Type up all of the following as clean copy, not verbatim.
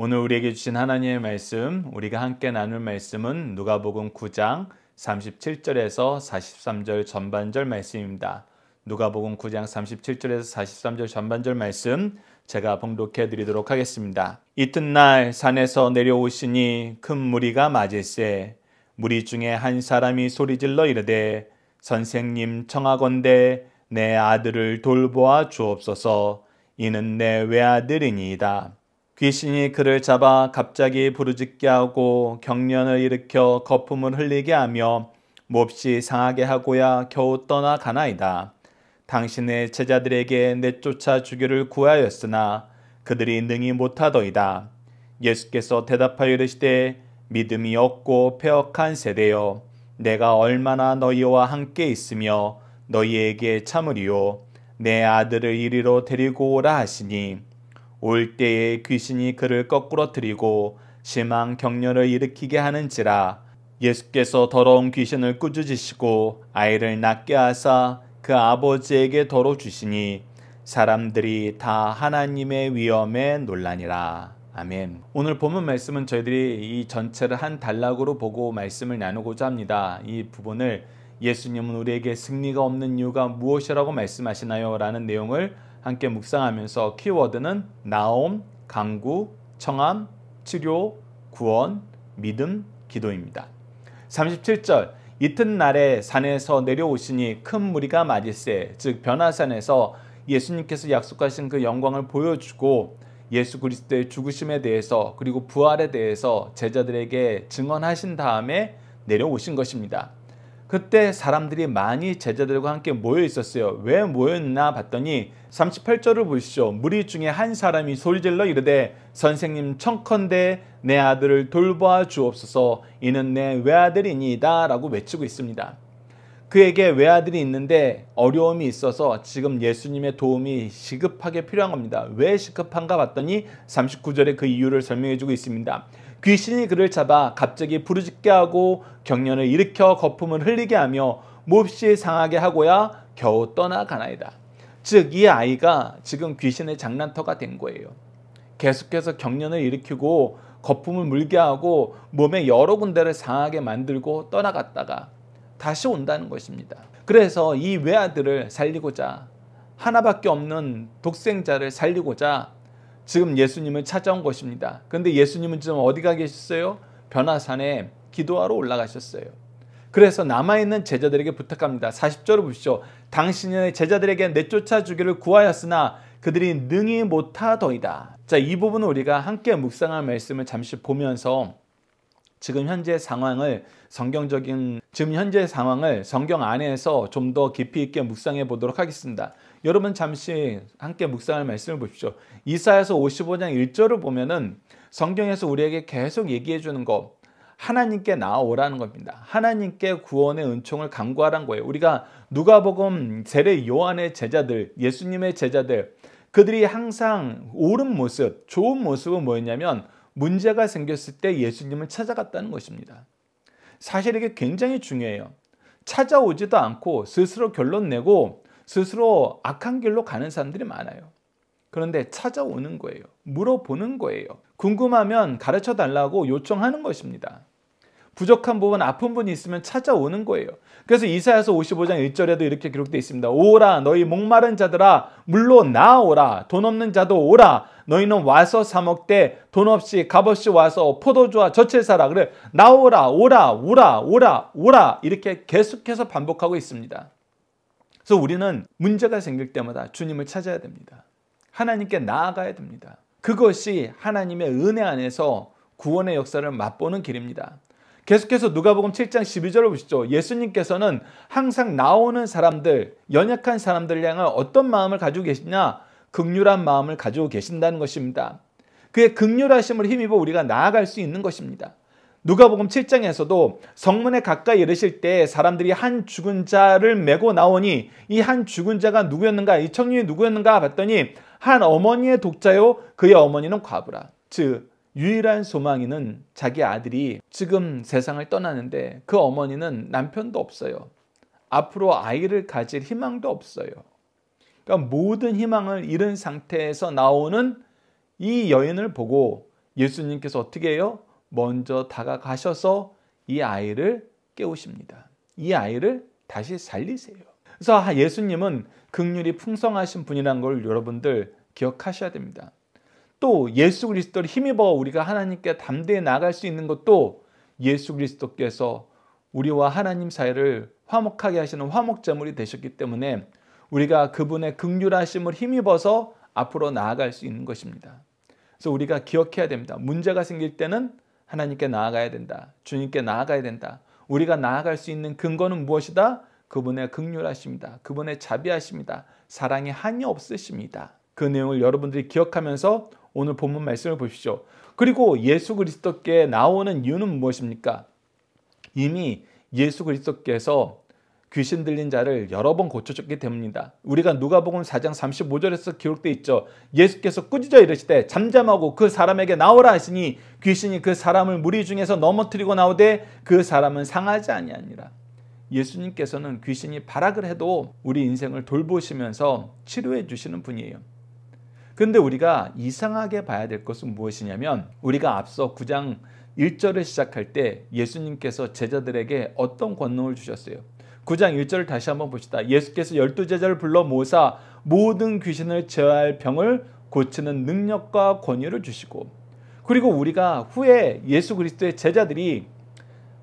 오늘 우리에게 주신 하나님의 말씀, 우리가 함께 나눌 말씀은 누가복음 9장 37절에서 43절 전반절 말씀입니다. 누가복음 9장 37절에서 43절 전반절 말씀 제가 봉독해 드리도록 하겠습니다. 이튿날 산에서 내려오시니 큰 무리가 맞을세 무리 중에 한 사람이 소리질러 이르되 선생님 청하건대 내 아들을 돌보아 주옵소서. 이는 내 외아들이니이다. 귀신이 그를 잡아 갑자기 부르짖게 하고 경련을 일으켜 거품을 흘리게 하며 몹시 상하게 하고야 겨우 떠나가나이다. 당신의 제자들에게 내쫓아 주기를 구하였으나 그들이 능히 못하더이다. 예수께서 대답하여 이르시되 믿음이 없고 패역한 세대여, 내가 얼마나 너희와 함께 있으며 너희에게 참으리요. 내 아들을 이리로 데리고 오라 하시니 올 때에 귀신이 그를 거꾸로 들이고 심한 격렬을 일으키게 하는지라. 예수께서 더러운 귀신을 꾸짖으시고 아이를 낫게 하사 그 아버지에게 덜어 주시니 사람들이 다 하나님의 위엄에 놀라니라. 아멘. 오늘 본문 말씀은 저희들이 이 전체를 한 단락으로 보고 말씀을 나누고자 합니다. 이 부분을 예수님은 우리에게 승리가 없는 이유가 무엇이라고 말씀하시나요? 라는 내용을 함께 묵상하면서 키워드는 나옴, 강구, 청함, 치료, 구원, 믿음, 기도입니다. 37절 이튿날에 산에서 내려오시니 큰 무리가 맞을세, 즉 변화산에서 예수님께서 약속하신 그 영광을 보여주고 예수 그리스도의 죽으심에 대해서 그리고 부활에 대해서 제자들에게 증언하신 다음에 내려오신 것입니다. 그때 사람들이 많이 제자들과 함께 모여 있었어요. 왜 모였나 봤더니 38절을 보시죠. 무리 중에 한 사람이 소리질러 이르되 선생님 청컨대 내 아들을 돌보아 주옵소서. 이는 내 외아들이니이다 라고 외치고 있습니다. 그에게 외아들이 있는데 어려움이 있어서 지금 예수님의 도움이 시급하게 필요한 겁니다. 왜 시급한가 봤더니 39절에 그 이유를 설명해 주고 있습니다. 귀신이 그를 잡아 갑자기 부르짖게 하고 경련을 일으켜 거품을 흘리게 하며 몹시 상하게 하고야 겨우 떠나가나이다. 즉 이 아이가 지금 귀신의 장난터가 된 거예요. 계속해서 경련을 일으키고 거품을 물게 하고 몸의 여러 군데를 상하게 만들고 떠나갔다가 다시 온다는 것입니다. 그래서 이 외아들을 살리고자, 하나밖에 없는 독생자를 살리고자 지금 예수님을 찾아온 것입니다. 그런데 예수님은 지금 어디가 계셨어요? 변화산에 기도하러 올라가셨어요. 그래서 남아있는 제자들에게 부탁합니다. 40절을 보시죠. 당신의 제자들에게 내쫓아 주기를 구하였으나 그들이 능히 못하더이다. 자, 이 부분은 우리가 함께 묵상할 말씀을 잠시 보면서 지금 현재 상황을 성경 안에서 좀 더 깊이 있게 묵상해 보도록 하겠습니다. 여러분 잠시 함께 묵상할 말씀을 보십시오. 이사야서 55장 1절을 보면은 성경에서 우리에게 계속 얘기해 주는 거, 하나님께 나아오라는 겁니다. 하나님께 구원의 은총을 간구하라는 거예요. 우리가 누가복음 세례 요한의 제자들, 예수님의 제자들, 그들이 항상 옳은 모습, 좋은 모습은 뭐였냐면 문제가 생겼을 때 예수님을 찾아갔다는 것입니다. 사실 이게 굉장히 중요해요. 찾아오지도 않고 스스로 결론 내고 스스로 악한 길로 가는 사람들이 많아요. 그런데 찾아오는 거예요. 물어보는 거예요. 궁금하면 가르쳐 달라고 요청하는 것입니다. 부족한 부분, 아픈 분이 있으면 찾아오는 거예요. 그래서 이사야서 55장 1절에도 이렇게 기록되어 있습니다. 오라 너희 목마른 자들아 물로 나오라. 돈 없는 자도 오라. 너희는 와서 사 먹되 돈 없이 값없이 와서 포도주와 젖을 사라. 그래 나오라 오라 오라 오라 오라 이렇게 계속해서 반복하고 있습니다. 그래서 우리는 문제가 생길 때마다 주님을 찾아야 됩니다. 하나님께 나아가야 됩니다. 그것이 하나님의 은혜 안에서 구원의 역사를 맛보는 길입니다. 계속해서 누가복음 7장 12절을 보시죠. 예수님께서는 항상 나오는 사람들, 연약한 사람들을 향한 어떤 마음을 가지고 계시냐? 긍휼한 마음을 가지고 계신다는 것입니다. 그의 긍휼하심을 힘입어 우리가 나아갈 수 있는 것입니다. 누가복음 7장에서도 성문에 가까이 이르실 때 사람들이 한 죽은 자를 메고 나오니 이 한 죽은 자가 누구였는가? 이 청년이 누구였는가? 봤더니 한 어머니의 독자요 그의 어머니는 과부라. 즉 유일한 소망이는 자기 아들이 지금 세상을 떠나는데 그 어머니는 남편도 없어요. 앞으로 아이를 가질 희망도 없어요. 그러니까 모든 희망을 잃은 상태에서 나오는 이 여인을 보고 예수님께서 어떻게 해요? 먼저 다가가셔서 이 아이를 깨우십니다. 이 아이를 다시 살리세요. 그래서 예수님은 긍휼이 풍성하신 분이라는 걸 여러분들 기억하셔야 됩니다. 또 예수 그리스도를 힘입어 우리가 하나님께 담대히 나아갈 수 있는 것도 예수 그리스도께서 우리와 하나님 사이를 화목하게 하시는 화목제물이 되셨기 때문에 우리가 그분의 긍휼하심을 힘입어서 앞으로 나아갈 수 있는 것입니다. 그래서 우리가 기억해야 됩니다. 문제가 생길 때는 하나님께 나아가야 된다. 주님께 나아가야 된다. 우리가 나아갈 수 있는 근거는 무엇이다? 그분의 긍휼하심이다. 그분의 자비하심이다. 사랑이 한이 없으십니다. 그 내용을 여러분들이 기억하면서 오늘 본문 말씀을 보십시오. 그리고 예수 그리스도께 나오는 이유는 무엇입니까? 이미 예수 그리스도께서 귀신 들린 자를 여러 번 고쳐줬기 때문입니다. 우리가 누가복음 4장 35절에서 기록되어 있죠. 예수께서 꾸짖어 이르시되 잠잠하고 그 사람에게 나오라 하시니 귀신이 그 사람을 무리 중에서 넘어뜨리고 나오되 그 사람은 상하지 아니하니라. 예수님께서는 귀신이 발악을 해도 우리 인생을 돌보시면서 치료해 주시는 분이에요. 그런데 우리가 이상하게 봐야 될 것은 무엇이냐면 우리가 앞서 9장 1절을 시작할 때 예수님께서 제자들에게 어떤 권능을 주셨어요? 9장 1절을 다시 한번 봅시다. 예수께서 12제자를 불러 모사 모든 귀신을 제어할 병을 고치는 능력과 권위를 주시고, 그리고 우리가 후에 예수 그리스도의 제자들이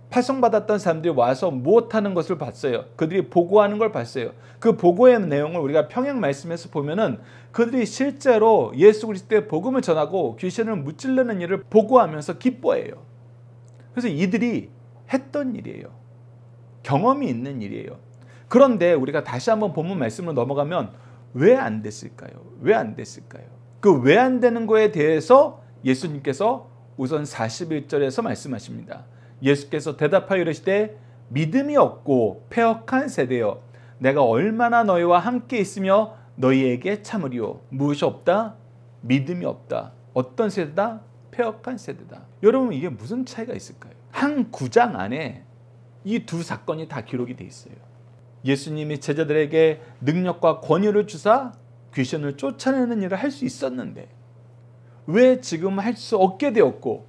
파송받았던 사람들이 와서 무엇하는 것을 봤어요. 그들이 보고하는 걸 봤어요. 그 보고의 내용을 우리가 평행 말씀에서 보면은 그들이 실제로 예수 그리스도의 복음을 전하고 귀신을 무찌르는 일을 보고하면서 기뻐해요. 그래서 이들이 했던 일이에요. 경험이 있는 일이에요. 그런데 우리가 다시 한번 본문 말씀으로 넘어가면 왜 안 됐을까요? 왜 안 됐을까요? 그 왜 안 되는 거에 대해서 예수님께서 우선 41절에서 말씀하십니다. 예수께서 대답하여 이르시되 믿음이 없고 패역한 세대여 내가 얼마나 너희와 함께 있으며 너희에게 참으리요. 무엇이 없다? 믿음이 없다. 어떤 세대다? 패역한 세대다. 여러분 이게 무슨 차이가 있을까요? 한 9장 안에 이 두 사건이 다 기록이 돼 있어요. 예수님이 제자들에게 능력과 권위를 주사 귀신을 쫓아내는 일을 할 수 있었는데 왜 지금 할 수 없게 되었고,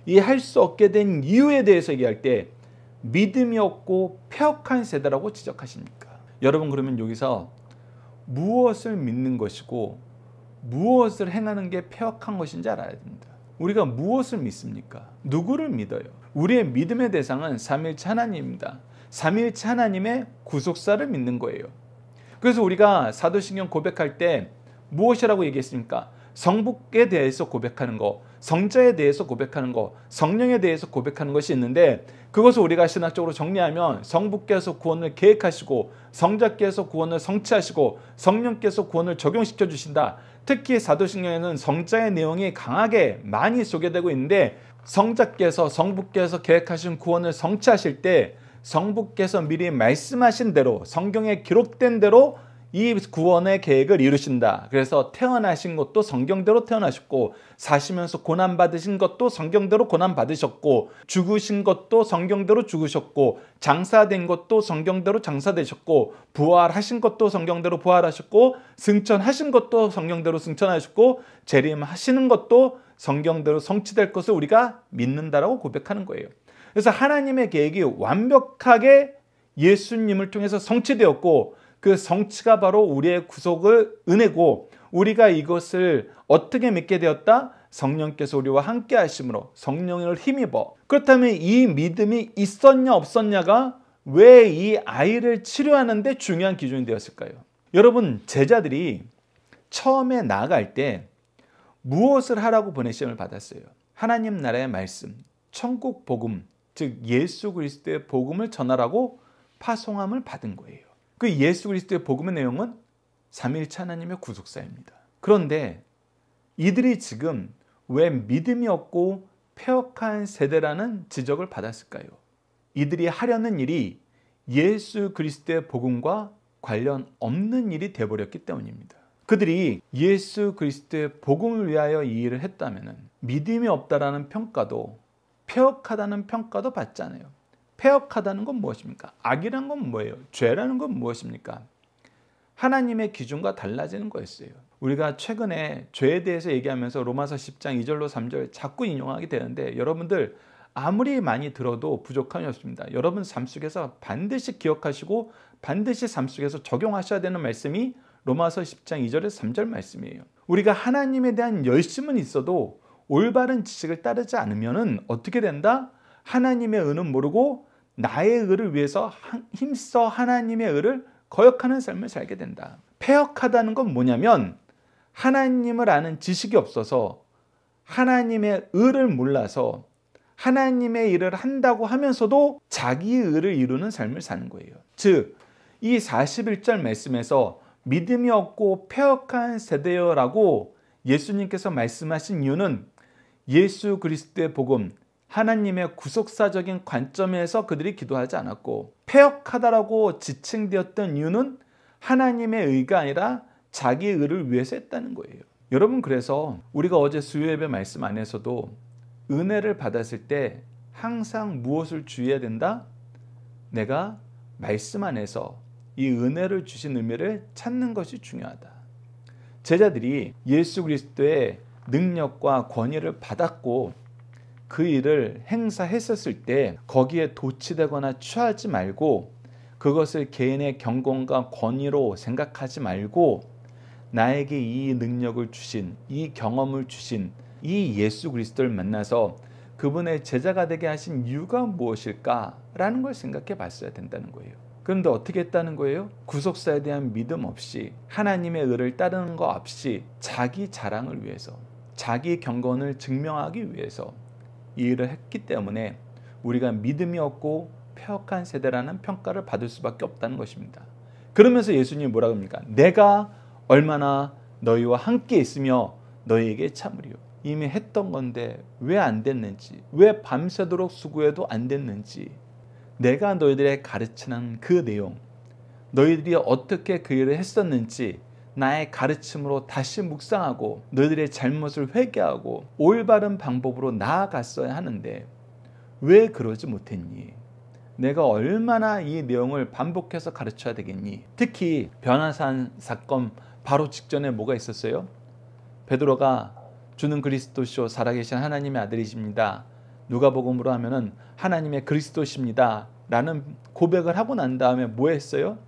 이 할 수 없게 된 이유에 대해서 얘기할 때 믿음이 없고 패역한 세대라고 지적하십니까? 여러분 그러면 여기서 무엇을 믿는 것이고 무엇을 행하는 게 패역한 것인지 알아야 됩니다. 우리가 무엇을 믿습니까? 누구를 믿어요? 우리의 믿음의 대상은 삼위일체 하나님입니다. 삼위일체 하나님의 구속사를 믿는 거예요. 그래서 우리가 사도신경 고백할 때 무엇이라고 얘기했습니까? 성부에 대해서 고백하는 거, 성자에 대해서 고백하는 거, 성령에 대해서 고백하는 것이 있는데 그것을 우리가 신학적으로 정리하면 성부께서 구원을 계획하시고 성자께서 구원을 성취하시고 성령께서 구원을 적용시켜 주신다. 특히 사도신경에는 성자의 내용이 강하게 많이 소개되고 있는데 성자께서 성부께서 계획하신 구원을 성취하실 때 성부께서 미리 말씀하신 대로 성경에 기록된 대로 이 구원의 계획을 이루신다. 그래서 태어나신 것도 성경대로 태어나셨고 사시면서 고난받으신 것도 성경대로 고난받으셨고 죽으신 것도 성경대로 죽으셨고 장사된 것도 성경대로 장사되셨고 부활하신 것도 성경대로 부활하셨고 승천하신 것도 성경대로 승천하셨고 재림하시는 것도 성경대로 성취될 것을 우리가 믿는다라고 고백하는 거예요. 그래서 하나님의 계획이 완벽하게 예수님을 통해서 성취되었고 그 성취가 바로 우리의 구속을 은혜고 우리가 이것을 어떻게 믿게 되었다? 성령께서 우리와 함께 하심으로 성령을 힘입어. 그렇다면 이 믿음이 있었냐 없었냐가 왜 이 아이를 치료하는 데 중요한 기준이 되었을까요? 여러분 제자들이 처음에 나아갈 때 무엇을 하라고 보내심을 받았어요? 하나님 나라의 말씀, 천국 복음, 즉 예수 그리스도의 복음을 전하라고 파송함을 받은 거예요. 그 예수 그리스도의 복음의 내용은 삼위일체 하나님의 구속사입니다. 그런데 이들이 지금 왜 믿음이 없고 패역한 세대라는 지적을 받았을까요? 이들이 하려는 일이 예수 그리스도의 복음과 관련 없는 일이 되어버렸기 때문입니다. 그들이 예수 그리스도의 복음을 위하여 이 일을 했다면 믿음이 없다라는 평가도 패역하다는 평가도 받지 않아요. 패역하다는 건 무엇입니까? 악이란 건 뭐예요? 죄라는 건 무엇입니까? 하나님의 기준과 달라지는 거였어요. 우리가 최근에 죄에 대해서 얘기하면서 로마서 10장 2절로 3절 자꾸 인용하게 되는데 여러분들 아무리 많이 들어도 부족함이 없습니다. 여러분 삶 속에서 반드시 기억하시고 반드시 삶 속에서 적용하셔야 되는 말씀이 로마서 10장 2절에서 3절 말씀이에요. 우리가 하나님에 대한 열심은 있어도 올바른 지식을 따르지 않으면 어떻게 된다? 하나님의 의는 모르고 나의 의를 위해서 힘써 하나님의 의를 거역하는 삶을 살게 된다. 패역하다는 건 뭐냐면 하나님을 아는 지식이 없어서 하나님의 의를 몰라서 하나님의 일을 한다고 하면서도 자기의 의를 이루는 삶을 사는 거예요. 즉, 이 41절 말씀에서 믿음이 없고 패역한 세대여라고 예수님께서 말씀하신 이유는 예수 그리스도의 복음, 하나님의 구속사적인 관점에서 그들이 기도하지 않았고 패역하다라고 지칭되었던 이유는 하나님의 의가 아니라 자기의 의를 위해서 했다는 거예요. 여러분, 그래서 우리가 어제 수요예배 말씀 안에서도 은혜를 받았을 때 항상 무엇을 주의해야 된다? 내가 말씀 안에서 이 은혜를 주신 의미를 찾는 것이 중요하다. 제자들이 예수 그리스도의 능력과 권위를 받았고 그 일을 행사했었을 때 거기에 도취되거나 취하지 말고 그것을 개인의 경공과 권위로 생각하지 말고 나에게 이 능력을 주신, 이 경험을 주신 이 예수 그리스도를 만나서 그분의 제자가 되게 하신 이유가 무엇일까라는 걸 생각해 봤어야 된다는 거예요. 그런데 어떻게 했다는 거예요? 구속사에 대한 믿음 없이 하나님의 의를 따르는 것 없이 자기 자랑을 위해서 자기 경건을 증명하기 위해서 이 일을 했기 때문에 우리가 믿음이 없고 패역한 세대라는 평가를 받을 수밖에 없다는 것입니다. 그러면서 예수님이 뭐라고 합니까? 내가 얼마나 너희와 함께 있으며 너희에게 참으리요. 이미 했던 건데 왜 안 됐는지, 왜 밤새도록 수고해도 안 됐는지, 내가 너희들의 가르치는 그 내용, 너희들이 어떻게 그 일을 했었는지 나의 가르침으로 다시 묵상하고 너희들의 잘못을 회개하고 올바른 방법으로 나아갔어야 하는데 왜 그러지 못했니? 내가 얼마나 이 내용을 반복해서 가르쳐야 되겠니? 특히 변화산 사건 바로 직전에 뭐가 있었어요? 베드로가 주는 그리스도시요 살아계신 하나님의 아들이십니다. 누가복음으로 하면은 하나님의 그리스도십니다 라는 고백을 하고 난 다음에 뭐 했어요?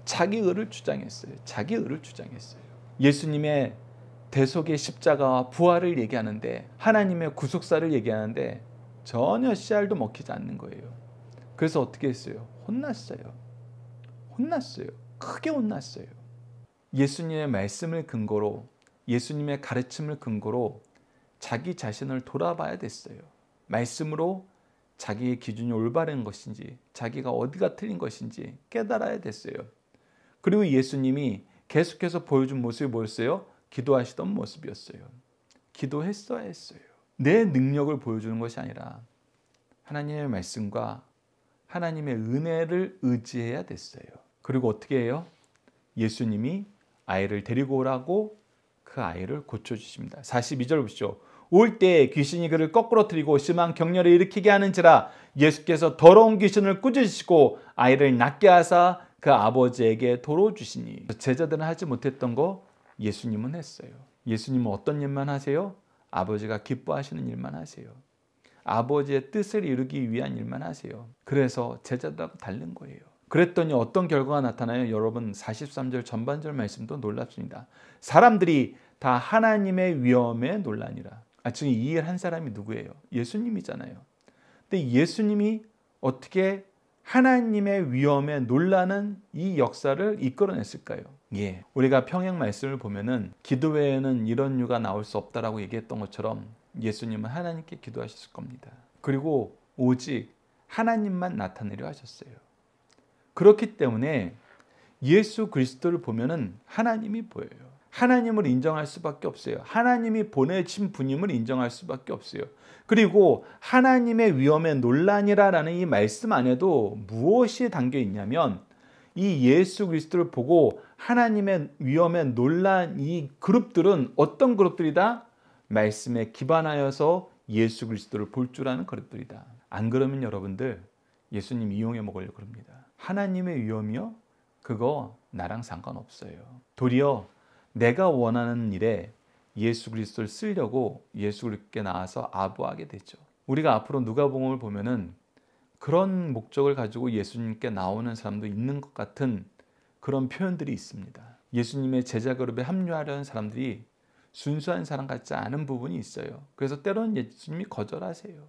자기 의를 주장했어요. 자기 의를 주장했어요. 예수님의 대속의 십자가와 부활을 얘기하는데 하나님의 구속사를 얘기하는데 전혀 씨알도 먹히지 않는 거예요. 그래서 어떻게 했어요? 혼났어요. 크게 혼났어요. 예수님의 말씀을 근거로, 예수님의 가르침을 근거로 자기 자신을 돌아봐야 됐어요. 말씀으로 자기의 기준이 올바른 것인지, 자기가 어디가 틀린 것인지 깨달아야 됐어요. 그리고 예수님이 계속해서 보여준 모습이 뭐였어요? 기도하시던 모습이었어요. 기도했어야 했어요. 내 능력을 보여주는 것이 아니라 하나님의 말씀과 하나님의 은혜를 의지해야 됐어요. 그리고 어떻게 해요? 예수님이 아이를 데리고 오라고 그 아이를 고쳐주십니다. 42절 보시죠. 올 때 귀신이 그를 거꾸로 틀리고 심한 격렬을 일으키게 하는지라 예수께서 더러운 귀신을 꾸짖으시고 아이를 낫게 하사 그 아버지에게 도로 주시니. 제자들은 하지 못했던 거 예수님은 했어요. 예수님은 어떤 일만 하세요? 아버지가 기뻐하시는 일만 하세요. 아버지의 뜻을 이루기 위한 일만 하세요. 그래서 제자들하고 다른 거예요. 그랬더니 어떤 결과가 나타나요? 여러분 43절 전반절 말씀도 놀랍습니다. 사람들이 다 하나님의 위엄에 놀라니라. 지금 이 일 한 사람이 누구예요? 예수님이잖아요. 근데 예수님이 어떻게 하나님의 위엄에 놀라는 이 역사를 이끌어냈을까요? 우리가 평행 말씀을 보면은 기도 외에는 이런 이유가 나올 수 없다라고 얘기했던 것처럼 예수님은 하나님께 기도하셨을 겁니다. 그리고 오직 하나님만 나타내려 하셨어요. 그렇기 때문에 예수 그리스도를 보면은 하나님이 보여요. 하나님을 인정할 수밖에 없어요. 하나님이 보내신 분임을 인정할 수밖에 없어요. 그리고 하나님의 위엄에 논란이라는 이 말씀 안에도 무엇이 담겨 있냐면 이 예수 그리스도를 보고 하나님의 위엄에 논란 이 그룹들은 어떤 그룹들이다? 말씀에 기반하여서 예수 그리스도를 볼 줄 아는 그룹들이다. 안 그러면 여러분들 예수님 이용해 먹으려고 합니다. 하나님의 위엄이요? 그거 나랑 상관없어요. 도리어 내가 원하는 일에 예수 그리스도를 쓰려고 예수 그리스도께 나와서 아부하게 되죠. 우리가 앞으로 누가복음을 보면은 그런 목적을 가지고 예수님께 나오는 사람도 있는 것 같은 그런 표현들이 있습니다. 예수님의 제자 그룹에 합류하려는 사람들이 순수한 사람 같지 않은 부분이 있어요. 그래서 때로는 예수님이 거절하세요.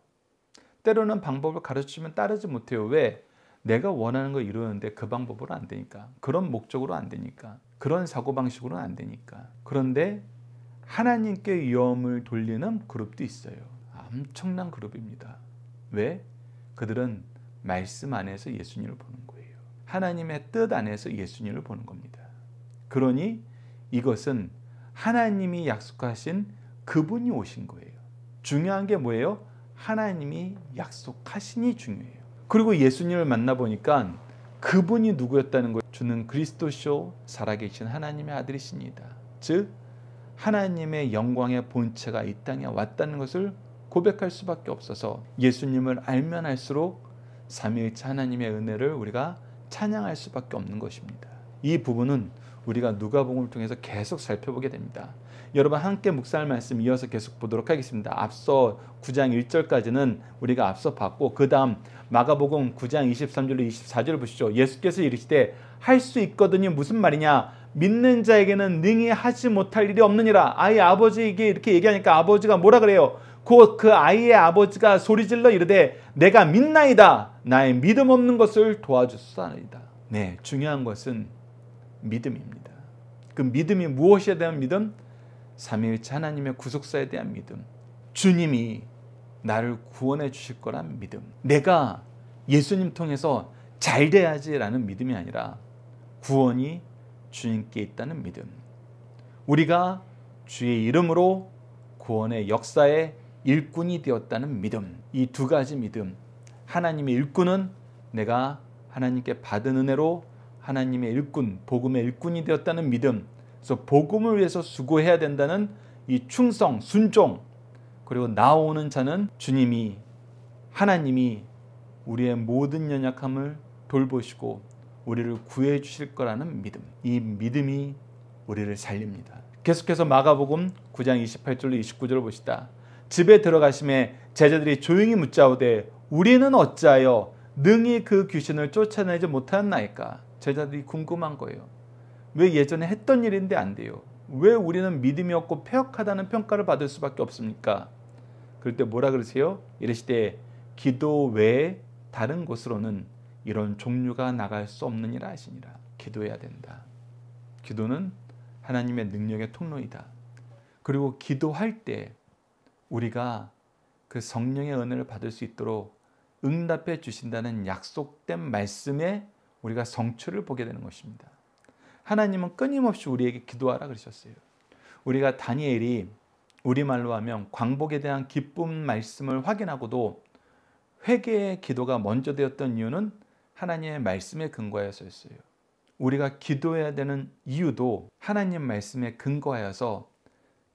때로는 방법을 가르치면 따르지 못해요. 왜? 내가 원하는 걸 이루는데 그 방법으로 안 되니까. 그런 목적으로 안 되니까. 그런 사고방식으로는 안 되니까. 그런데 하나님께 위험을 돌리는 그룹도 있어요. 엄청난 그룹입니다. 왜? 그들은 말씀 안에서 예수님을 보는 거예요. 하나님의 뜻 안에서 예수님을 보는 겁니다. 그러니 이것은 하나님이 약속하신 그분이 오신 거예요. 중요한 게 뭐예요? 하나님이 약속하시니 중요해요. 그리고 예수님을 만나보니까 그분이 누구였다는 거예요. 주는 그리스도시요 살아계신 하나님의 아들이십니다. 즉 하나님의 영광의 본체가 이 땅에 왔다는 것을 고백할 수밖에 없어서 예수님을 알면 알수록 삼위일체 하나님의 은혜를 우리가 찬양할 수밖에 없는 것입니다. 이 부분은 우리가 누가복음을 통해서 계속 살펴보게 됩니다. 여러분 함께 묵상할 말씀 이어서 계속 보도록 하겠습니다. 앞서 9장 1절까지는 우리가 앞서 봤고 그 다음 마가복음 9장 23절로 24절 보시죠. 예수께서 이르시되 할 수 있거든요. 무슨 말이냐? 믿는 자에게는 능히 하지 못할 일이 없느니라. 아이 아버지에게 이렇게 얘기하니까 아버지가 뭐라 그래요? 그 아이의 아버지가 소리질러 이르되 내가 믿나이다. 나의 믿음 없는 것을 도와주소서나이다. 네, 중요한 것은 믿음입니다. 그 믿음이 무엇에 대한 믿음? 삼위일체 하나님의 구속사에 대한 믿음. 주님이 나를 구원해 주실 거란 믿음. 내가 예수님 통해서 잘 돼야지라는 믿음이 아니라 구원이 주님께 있다는 믿음. 우리가 주의 이름으로 구원의 역사의 일꾼이 되었다는 믿음. 이 두 가지 믿음. 하나님의 일꾼은 내가 하나님께 받은 은혜로 하나님의 일꾼, 복음의 일꾼이 되었다는 믿음. 그래서 복음을 위해서 수고해야 된다는 이 충성, 순종. 그리고 나오는 자는 주님이, 하나님이 우리의 모든 연약함을 돌보시고 우리를 구해 주실 거라는 믿음. 이 믿음이 우리를 살립니다. 계속해서 마가복음 9장 28절로 29절을 보시다. 집에 들어가심에 제자들이 조용히 묻자오되 우리는 어찌하여 능히 그 귀신을 쫓아내지 못하였나이까? 제자들이 궁금한 거예요. 왜 예전에 했던 일인데 안 돼요? 왜 우리는 믿음이 없고 패역하다는 평가를 받을 수밖에 없습니까? 그럴 때 뭐라 그러세요? 이르시되 기도 외에 다른 곳으로는 이런 종류가 나갈 수 없느니라 하시니라. 기도해야 된다. 기도는 하나님의 능력의 통로이다. 그리고 기도할 때 우리가 그 성령의 은혜를 받을 수 있도록 응답해 주신다는 약속된 말씀에 우리가 성취를 보게 되는 것입니다. 하나님은 끊임없이 우리에게 기도하라 그러셨어요. 우리가 다니엘이 우리말로 하면 광복에 대한 기쁨 말씀을 확인하고도 회개의 기도가 먼저 되었던 이유는 하나님의 말씀에 근거하여서였어요. 우리가 기도해야 되는 이유도 하나님 말씀에 근거하여서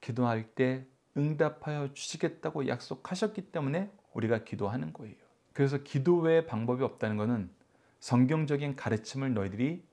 기도할 때 응답하여 주시겠다고 약속하셨기 때문에 우리가 기도하는 거예요. 그래서 기도 외에 방법이 없다는 것은 성경적인 가르침을 너희들이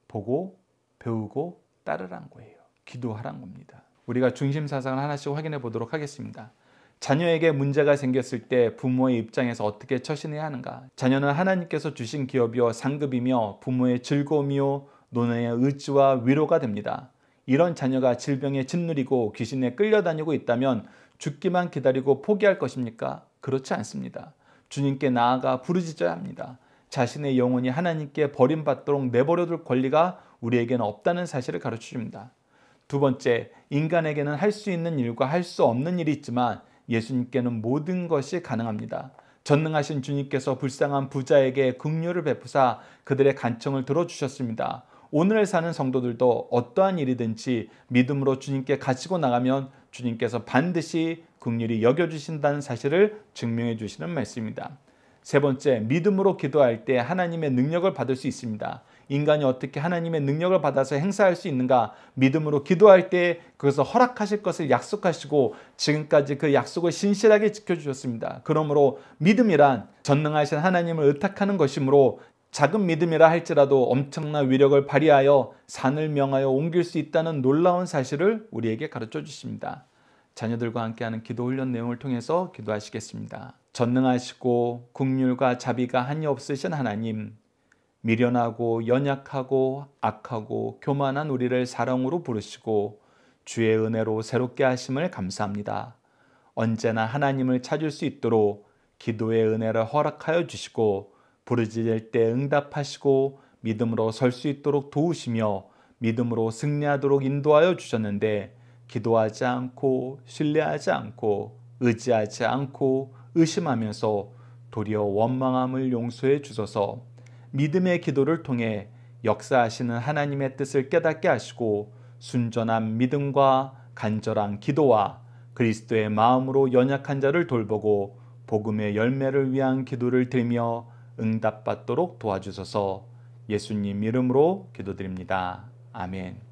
보고 배우고 따르란 거예요. 기도하란 겁니다. 우리가 중심 사상을 하나씩 확인해 보도록 하겠습니다. 자녀에게 문제가 생겼을 때 부모의 입장에서 어떻게 처신해야 하는가? 자녀는 하나님께서 주신 기업이요 상급이며 부모의 즐거움이요 노년의 의지와 위로가 됩니다. 이런 자녀가 질병에 짓누리고 귀신에 끌려다니고 있다면 죽기만 기다리고 포기할 것입니까? 그렇지 않습니다. 주님께 나아가 부르짖어야 합니다. 자신의 영혼이 하나님께 버림받도록 내버려둘 권리가 우리에게는 없다는 사실을 가르쳐줍니다. 두 번째, 인간에게는 할 수 있는 일과 할 수 없는 일이 있지만 예수님께는 모든 것이 가능합니다. 전능하신 주님께서 불쌍한 부자에게 긍휼을 베푸사 그들의 간청을 들어주셨습니다. 오늘 사는 성도들도 어떠한 일이든지 믿음으로 주님께 가지고 나가면 주님께서 반드시 긍휼히 여겨주신다는 사실을 증명해 주시는 말씀입니다. 세 번째, 믿음으로 기도할 때 하나님의 능력을 받을 수 있습니다. 인간이 어떻게 하나님의 능력을 받아서 행사할 수 있는가? 믿음으로 기도할 때 그것을 허락하실 것을 약속하시고 지금까지 그 약속을 신실하게 지켜주셨습니다. 그러므로 믿음이란 전능하신 하나님을 의탁하는 것이므로 작은 믿음이라 할지라도 엄청난 위력을 발휘하여 산을 명하여 옮길 수 있다는 놀라운 사실을 우리에게 가르쳐 주십니다. 자녀들과 함께하는 기도 훈련 내용을 통해서 기도하시겠습니다. 전능하시고 긍휼과 자비가 한이 없으신 하나님, 미련하고 연약하고 악하고 교만한 우리를 사랑으로 부르시고 주의 은혜로 새롭게 하심을 감사합니다. 언제나 하나님을 찾을 수 있도록 기도의 은혜를 허락하여 주시고 부르짖을 때 응답하시고 믿음으로 설 수 있도록 도우시며 믿음으로 승리하도록 인도하여 주셨는데 기도하지 않고 신뢰하지 않고 의지하지 않고 의심하면서 도리어 원망함을 용서해 주소서. 믿음의 기도를 통해 역사하시는 하나님의 뜻을 깨닫게 하시고 순전한 믿음과 간절한 기도와 그리스도의 마음으로 연약한 자를 돌보고 복음의 열매를 위한 기도를 드리며 응답받도록 도와주소서. 예수님 이름으로 기도드립니다. 아멘.